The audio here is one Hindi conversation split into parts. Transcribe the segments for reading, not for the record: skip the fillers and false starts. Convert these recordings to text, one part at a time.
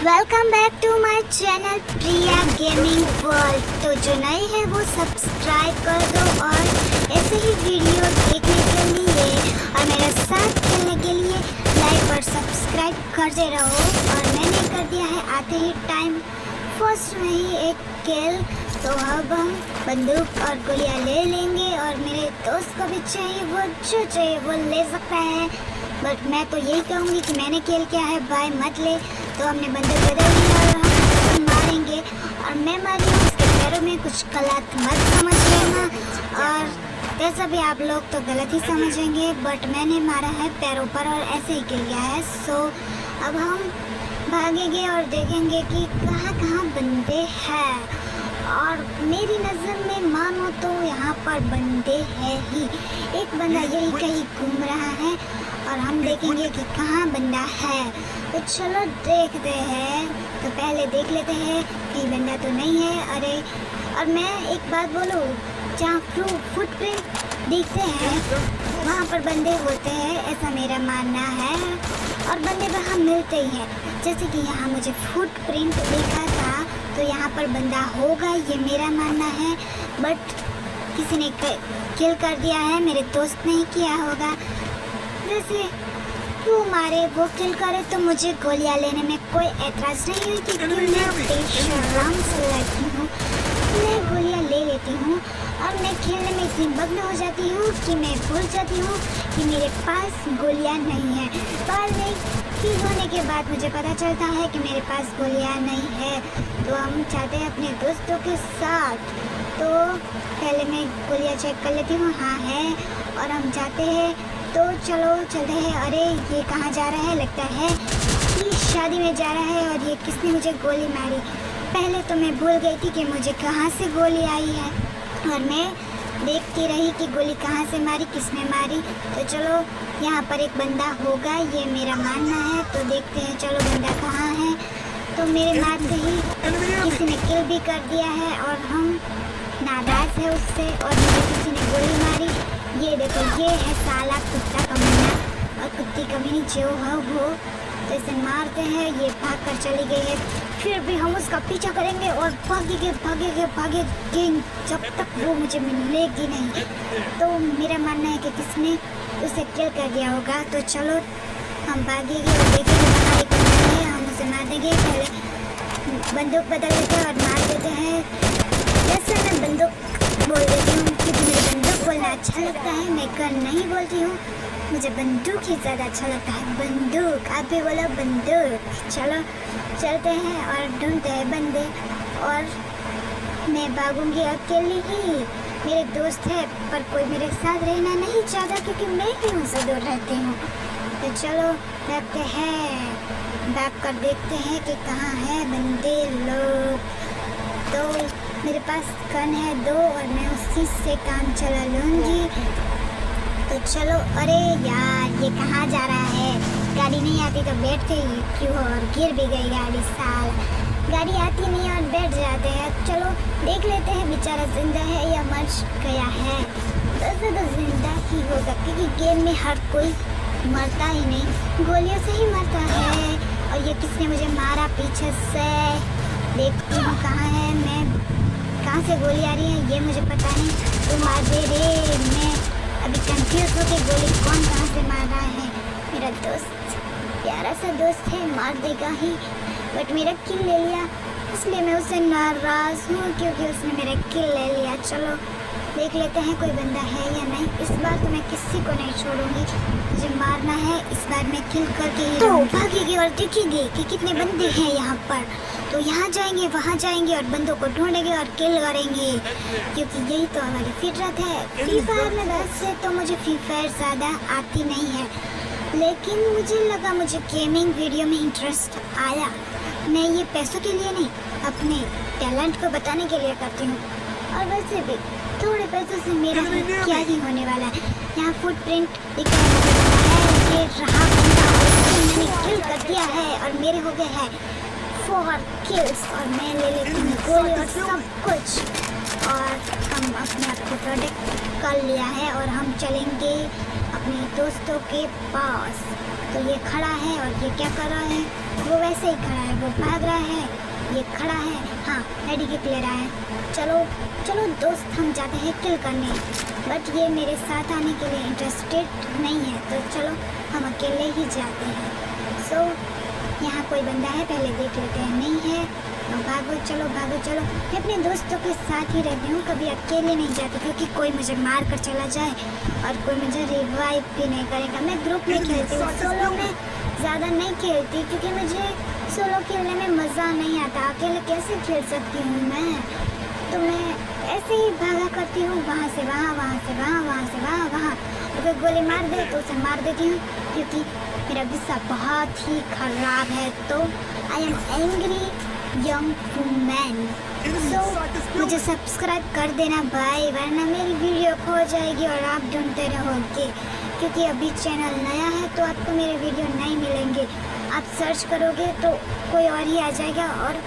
Welcome back to my channel Priya gaming world. तो जो नए हैं वो सब्सक्राइब कर दो और ऐसे ही वीडियो देखने के लिए और मेरे साथ खेलने के लिए लाइक और सब्सक्राइब करते रहो। और मैंने कर दिया है आते ही टाइम फर्स्ट में ही एक किल। तो अब हम बंदूक और गोलियां ले लेंगे और मेरे दोस्त को भी चाहिए, वो जो चाहिए वो ले सकता है। बट मैं तो यही कहूँगी कि मैंने किल किया है, भाई मत ले। तो हमने बंदूक बदल ली और हम मारेंगे और मैं मारी उसके पैरों में। कुछ गलत मत समझ लेना और वैसा भी आप लोग तो गलत ही समझेंगे, बट मैंने मारा है पैरों पर और ऐसे ही किल गया है। सो अब हम भागेंगे और देखेंगे कि कहाँ कहाँ बंदे हैं। और मेरी नज़र में मानो तो यहाँ पर बंदे हैं ही। एक बंदा यही कहीं घूम रहा है और हम देखेंगे कि कहाँ बंदा है। तो चलो देखते हैं। तो पहले देख लेते हैं कि बंदा तो नहीं है। अरे और मैं एक बात बोलूँ, जहाँ फुटप्रिंट दिखते हैं वहाँ पर बंदे होते हैं, ऐसा मेरा मानना है। और बंदे वहाँ मिलते ही हैं। जैसे कि यहाँ मुझे फुटप्रिंट दिखा था तो यहाँ पर बंदा होगा, ये मेरा मानना है। बट किसी ने किल कर दिया है, मेरे दोस्त ने ही किया होगा। वैसे वो मारे वो किल करे तो मुझे गोलियां लेने में कोई एतराज़ नहीं हुई, क्योंकि मैं बेशर्म से लड़की हूँ। मैं गोलियां ले लेती हूँ और मैं खेलने में इतनी मग्न हो जाती हूँ कि मैं भूल जाती हूँ कि मेरे पास गोलियां नहीं है। पर नहीं किल होने के बाद मुझे पता चलता है कि मेरे पास गोलियां नहीं है। तो हम चाहते हैं अपने दोस्तों के साथ। तो पहले मैं गोलियां चेक कर लेती हूँ, हाँ है। और हम जाते हैं, तो चलो चलते हैं। अरे ये कहाँ जा रहा है? लगता है कि शादी में जा रहा है। और ये किसने मुझे गोली मारी? पहले तो मैं भूल गई थी कि मुझे कहाँ से गोली आई है और मैं देखती रही कि गोली कहाँ से मारी, किसने मारी। तो चलो यहाँ पर एक बंदा होगा, ये मेरा मानना है। तो देखते हैं, चलो बंदा कहाँ है। तो मेरे मारते ही किसी ने किल भी कर दिया है और हम नाराज़ है उससे। और मुझे किसी ने गोली मारी। ये देखो, ये है साला कुत्ता कमीना और कुत्ती कमीनी जो है वो। तो इसे मारते हैं, ये भाग कर चली गई है। फिर भी हम उसका पीछा करेंगे और भागेंगे जब तक वो मुझे मिलेगी नहीं। तो मेरा मानना है कि किसने उसे किल कर दिया होगा। तो चलो हम भागेंगे और देखेंगे बाहर एक बंदा है, हम उसे मार देंगे। पहले बंदूक बदल देते हैं और मार देते हैं। वैसे मैं बंदूक बोल देती हूँ क्योंकि मुझे बंदूक बोलना अच्छा लगता है, मैं गन नहीं बोलती हूँ। मुझे बंदूक ही ज़्यादा अच्छा लगता है, बंदूक। आप भी बोलो बंदूक। चलो चलते हैं और ढूंढते हैं बंदे। और मैं भागूंगी अकेली ही। मेरे दोस्त है पर कोई मेरे साथ रहना नहीं चाहता क्योंकि मैं ही उनसे दूर रहती हूँ। तो चलो भागते हैं, भाग कर देखते हैं कि कहाँ है बंदे लोग। तो मेरे पास गन है 2 और मैं उसी से काम चला लूँगी। तो चलो। अरे यार ये कहाँ जा रहा है? गाड़ी नहीं आती तो बैठते ही क्यों, और गिर भी गई गाड़ी। साल गाड़ी आती नहीं और बैठ जाते हैं। चलो देख लेते हैं बेचारा जिंदा है या मर गया है। वैसे तो जिंदा ही होगा क्योंकि गेम में हर कोई मरता ही नहीं, गोलियों से ही मरता है। और ये किसने मुझे मारा पीछे से? देखती हूँ कहाँ है, मैं कहाँ से गोली आ रही है ये मुझे पता नहीं। तो मार दे रे। मैं अभी कंफ्यूज हो के गोली कौन कहाँ से मार रहा है। मेरा दोस्त, प्यारा सा दोस्त है, मार देगा ही। बट मेरा किल ले लिया, इसलिए मैं उससे नाराज़ हूँ क्योंकि उसने मेरा किल ले लिया। चलो देख लेते हैं कोई बंदा है या नहीं। इस बार तो मैं किसी को नहीं छोड़ूंगी, मुझे मारना है। इस बार मैं किल करके ही तो भागेंगे और देखेंगे कि कितने बंदे हैं यहाँ पर। तो यहाँ जाएंगे, वहाँ जाएंगे और बंदों को ढूंढेंगे और किल करेंगे क्योंकि यही तो हमारी फितरत है। फ्री फायर में वैसे तो मुझे फ्री फायर ज़्यादा आती नहीं है, लेकिन मुझे लगा मुझे गेमिंग वीडियो में इंटरेस्ट आया। मैं ये पैसों के लिए नहीं, अपने टैलेंट को बताने के लिए करती हूँ। और वैसे भी थोड़े पैसों से मेरा क्या ही होने वाला है। यहाँ फुटप्रिंट दिख रहा है, ये रहा बंदा, मैंने किल कर दिया है और मेरे हो गए हैं 4 किल्स। और मैं ले लेती हूँ गोली और सब कुछ। और हम अपने आप को प्रोटेक्ट कर लिया है और हम चलेंगे अपने दोस्तों के पास। तो ये खड़ा है और ये क्या कर रहा है, वो वैसे ही खड़ा है, वो भाग रहा है, ये खड़ा है, हाँ मेडी किट ले रहा है। चलो चलो दोस्त हम जाते हैं किल करने, बट ये मेरे साथ आने के लिए इंटरेस्टेड नहीं है, तो चलो हम अकेले ही जाते हैं। सो यहाँ कोई बंदा है, पहले देख लेते हैं, नहीं है तो भागो चलो भागो चलो। मैं अपने दोस्तों के साथ ही रहती हूँ, कभी अकेले नहीं जाती, क्योंकि कोई मुझे मार कर चला जाए और कोई मुझे रिवाइव भी नहीं करेगा। मैं ग्रुप में खेलती हूँ, सोलो में ज़्यादा नहीं खेलती, क्योंकि मुझे सोलो खेलने में मज़ा नहीं आता। अकेले कैसे खेल सकती हूँ मैं, तो मैं ऐसे ही भागा करती हूँ, वहाँ से वहाँ, वहाँ से वहाँ, वहाँ से वहाँ, वहाँ। अगर गोली मार दे तो उसे मार देती हूँ, क्योंकि मेरा गुस्सा बहुत ही खराब है। तो I am angry young women. So मुझे सब्सक्राइब कर देना भाई, वरना मेरी वीडियो खो जाएगी और आप ढूंढते रहोगे, क्योंकि अभी चैनल नया है तो आपको मेरे वीडियो नहीं मिलेंगे। आप सर्च करोगे तो कोई और ही आ जाएगा, और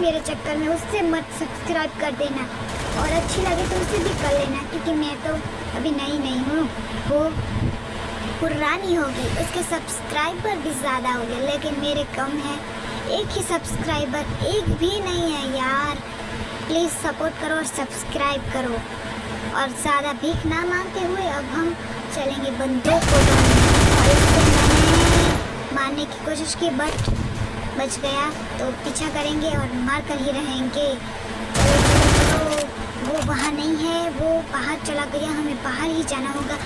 मेरे चक्कर में उससे मत सब्सक्राइब कर देना, और अच्छी लगे तो उसे भी कर लेना, क्योंकि मैं तो अभी नई नहीं हूँ, वो पुरानी होगी, उसके सब्सक्राइबर भी ज़्यादा हो गए, लेकिन मेरे कम है, एक ही सब्सक्राइबर, एक भी नहीं है यार। प्लीज़ सपोर्ट करो और सब्सक्राइब करो, और ज़्यादा भीख ना मांगते हुए अब हम चलेंगे बंदूक को ढूंढने। और इससे मैंने मारने की कोशिश की, बट बच गया, तो पीछा करेंगे और मार कर ही रहेंगे। तो वो वहाँ नहीं है, वो बाहर चला गया, हमें बाहर ही जाना होगा।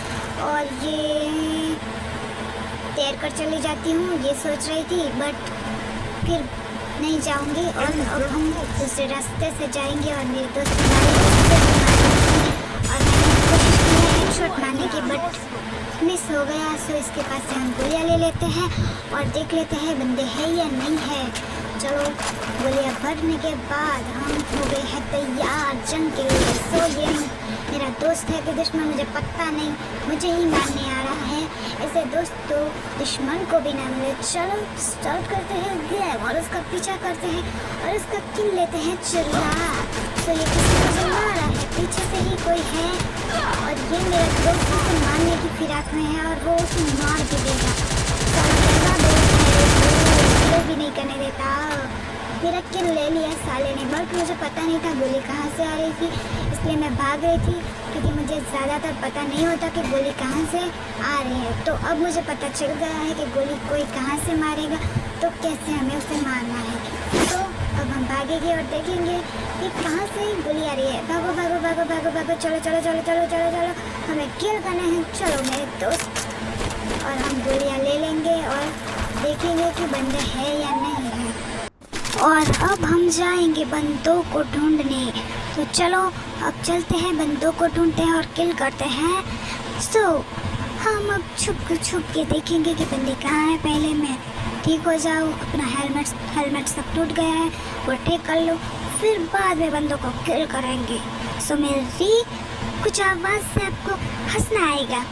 और ये तैर कर चली जाती हूँ, ये सोच रही थी, बट फिर नहीं जाऊंगी, और अब हम दूसरे रास्ते से जाएंगे। और मेरे दोस्त और मैंने कोशिश की है हेडशॉट मारने की, बट मिस हो गया। सो इसके पास से हम गोलियाँ ले लेते हैं और देख लेते हैं बंदे हैं या नहीं है। चलो गोलियाँ भरने के बाद हम हो गए हैं तैयार जंग के लिए। सो ये मेरा दोस्त है कि दुश्मन मुझे पता नहीं, मुझे ही मारने आ रहा है। ऐसे दोस्त तो दुश्मन को भी ना मिले। चलो स्टार्ट करते हैं गेम और उसका पीछा करते हैं और उसका किल लेते हैं चुरा। तो ये किसी को मार रहा है, पीछे से ही कोई है, और ये मेरा दोस्त उसे मारने की फिराक में है, और वो उसे मार भी देगा। तो भी नहीं करने देता। मेरा किल ले लिया साले ने, बट मुझे पता नहीं था गोली कहाँ से आ रही थी, इसलिए मैं भाग रही थी, क्योंकि मुझे ज़्यादातर पता नहीं होता कि गोली कहाँ से आ रही है। तो अब मुझे पता चल गया है कि गोली कोई कहाँ से मारेगा, तो कैसे हमें उसे मारना है। तो अब हम भागेंगे और देखेंगे कि कहाँ से गोली आ रही है। भागो भागो भागो भागो भागो, चलो चलो चलो चलो चलो चलो, हमें किल करना है। चलो मेरे दोस्त, और हम गोलियाँ ले लेंगे और देखेंगे कि बंदे हैं या नहीं है। और अब हम जाएंगे बंदों को ढूंढने। तो चलो अब चलते हैं, बंदों को ढूंढते हैं और किल करते हैं। सो हम अब छुप के देखेंगे कि बंदे कहाँ हैं। पहले मैं ठीक हो जाऊँ, अपना हेलमेट सब टूट गया है वो ठीक कर लो, फिर बाद में बंदों को किल करेंगे। सो मेरी कुछ आवाज़ से आपको हंसना आएगा,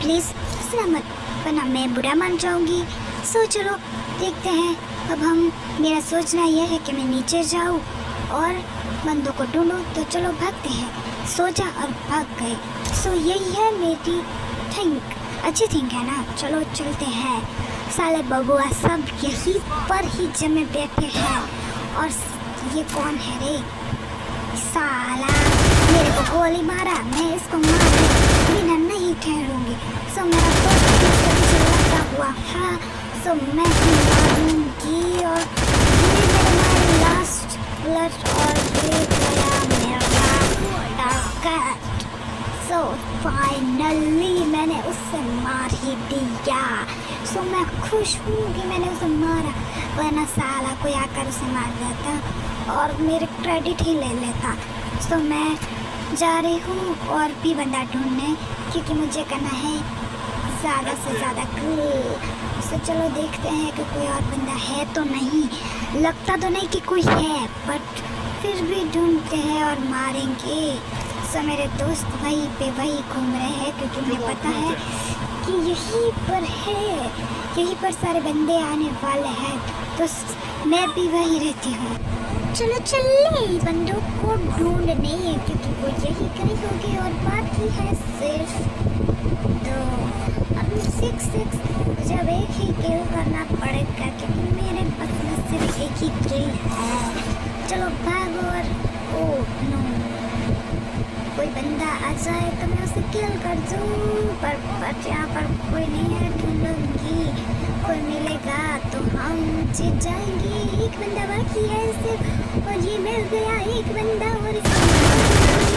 प्लीज़ हंसना मत, वरना मैं बुरा मान जाऊँगी। सो चलो देखते हैं। अब हम मेरा सोचना यह है कि मैं नीचे जाऊँ और बंदों को ढूंढूं। तो चलो भागते हैं। सोचा और भाग गए। सो यही है मेरी थिंक, अच्छी थिंक है ना। चलो चलते हैं। साले बबुआ सब यहीं पर ही जमे बैठे हैं। और ये कौन है रे? साला मेरे को गोली मारा, मैं इसको मार बिना नहीं ठहरूंगी। सो मेरा दोस्त इसके पीछे लगा हुआ है, सो मैं मारूंगी। और ये मेरा लास्ट बुलेट, और ये गया मेरा टारगेट। सो फाइनली मैंने उससे मार ही दिया। सो मैं खुश हूँ कि मैंने उसे मारा, वरना साला कोई आकर उसे मार देता और मेरे क्रेडिट ही ले लेता। सो मैं जा रही हूँ और भी बंदा ढूंढने, क्योंकि मुझे करना है ज़्यादा से ज़्यादा किल। सो चलो देखते हैं कि कोई और बंदा है तो नहीं। लगता तो नहीं कि कोई है, बट फिर भी ढूंढते हैं और मारेंगे। सो मेरे दोस्त वहीं पे वही घूम रहे हैं, क्योंकि मुझे पता है कि यहीं पर है, यहीं पर सारे बंदे आने वाले हैं, तो मैं भी वहीं रहती हूँ। चलो चले बंदों को ढूंढने, क्योंकि वो यही करी होगी और बाकी है सिर्फ दो। अब 6 जब एक ही किल करना पड़ेगा, क्योंकि मेरे पास में सिर्फ एक ही किल है। चलो भागो और ओह नो, कोई बंदा आ जाए तो मैं उसे किल कर दूँ, पर यहाँ पर कोई नहीं है। ढूंढूंगी, कोई मिलेगा तो हम जीत जाएंगे। एक बंदा बाकी है सिर्फ, और ये मिल गया एक बंदा, और इसको